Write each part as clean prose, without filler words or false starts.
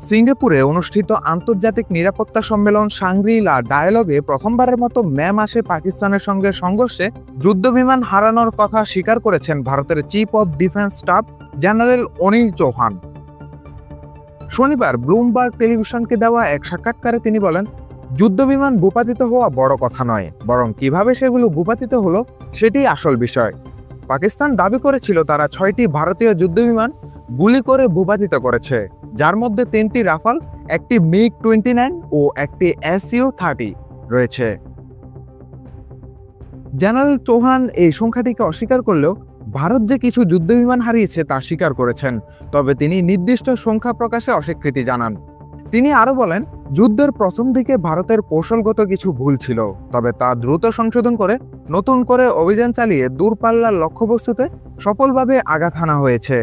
সিঙ্গাপুরে অনুষ্ঠিত আন্তর্জাতিক নিরাপত্তা সম্মেলন শাংরি-লা ডায়ালগে প্রথমবারের মতো মে মাসে পাকিস্তানের সঙ্গে সংঘর্ষে যুদ্ধবিমান হারানোর কথা স্বীকার করেছেন ভারতের chief of defence staff general Anil Chauhan. শনিবার ব্লুমবার্গ টেলিভিশনকে দেওয়া এক সাক্ষাৎকারে তিনি বলেন, যুদ্ধবিমান ভূপাতিত হওয়া বড় কথা নয়, বরং কিভাবে সেগুলো ভূপাতিত হলো সেটাই আসল বিষয়। পাকিস্তান দাবি করেছিল তারা 6টি ভারতীয় যুদ্ধবিমান গুলি করে ভূপাতিত করেছে, যার মধ্যে 3টি রাফাল, একটি মিগ-29 ও একটি SU-30 রয়েছে। জেনারেল চৌহান এই সংখ্যাটিকে অস্বীকার করলেও ভারত যে কিছু যুদ্ধবিমান হারিয়েছে তা স্বীকার করেছেন, তবে তিনি নির্দিষ্ট সংখ্যা প্রকাশে অস্বীকৃতি জানান। তিনি আরও বলেন, যুদ্ধের প্রথম দিকে ভারতের কৌশলগত কিছু ভুল ছিল, তবে তা দ্রুত সংশোধন করে নতুন করে অভিযান চালিয়ে দূরপাল্লার লক্ষ্যবস্তুতে সফলভাবে আঘাত হানা হয়েছে।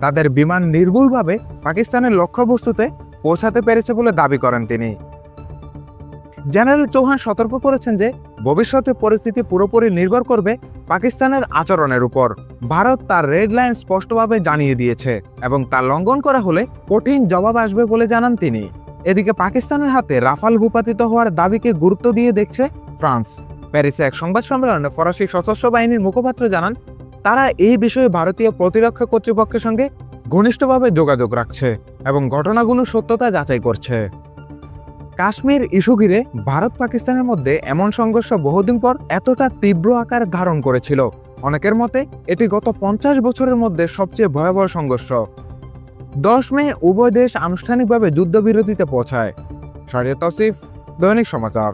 তাদের বিমান নির্ভুলভাবে পাকিস্তানের লক্ষ্যবস্তুতে পৌঁছাতে পেরেছে বলে দাবি করেন তিনি। জেনারেল চৌহান সতর্ক করেছেন যে ভবিষ্যতে পরিস্থিতি পুরোপুরি নির্ভর করবে পাকিস্তানের আচরণের উপর। ভারত তার রেড লাইন স্পষ্টভাবে জানিয়ে দিয়েছে এবং তা লঙ্ঘন করা হলে কঠিন জবাব আসবে বলে জানান তিনি। এদিকে পাকিস্তানের হাতে রাফাল ভূপাতিত হওয়ার দাবিকে গুরুত্ব দিয়ে দেখছে ফ্রান্স। প্যারিসে এক সংবাদ সম্মেলনে ফরাসি সশস্ত্র বাহিনীর মুখপাত্র জানান, তারা এই বিষয়ে ভারতীয় প্রতিরক্ষা কর্তৃপক্ষের সঙ্গে ঘনিষ্ঠভাবে যোগাযোগ রাখছে এবং ঘটনাগুলোর সত্যতা যাচাই করছে। কাশ্মীর ইস্যু ঘিরে ভারত পাকিস্তানের মধ্যে এমন সংঘর্ষ বহুদিন পর এতটা তীব্র আকার ধারণ করেছিল। অনেকের মতে এটি গত 50 বছরের মধ্যে সবচেয়ে ভয়াবহ সংঘর্ষ। 10 মে উভয় দেশ আনুষ্ঠানিকভাবে যুদ্ধবিরতিতে পৌঁছায়। শাহরিয়ার তৌসিফ, দৈনিক সমাচার।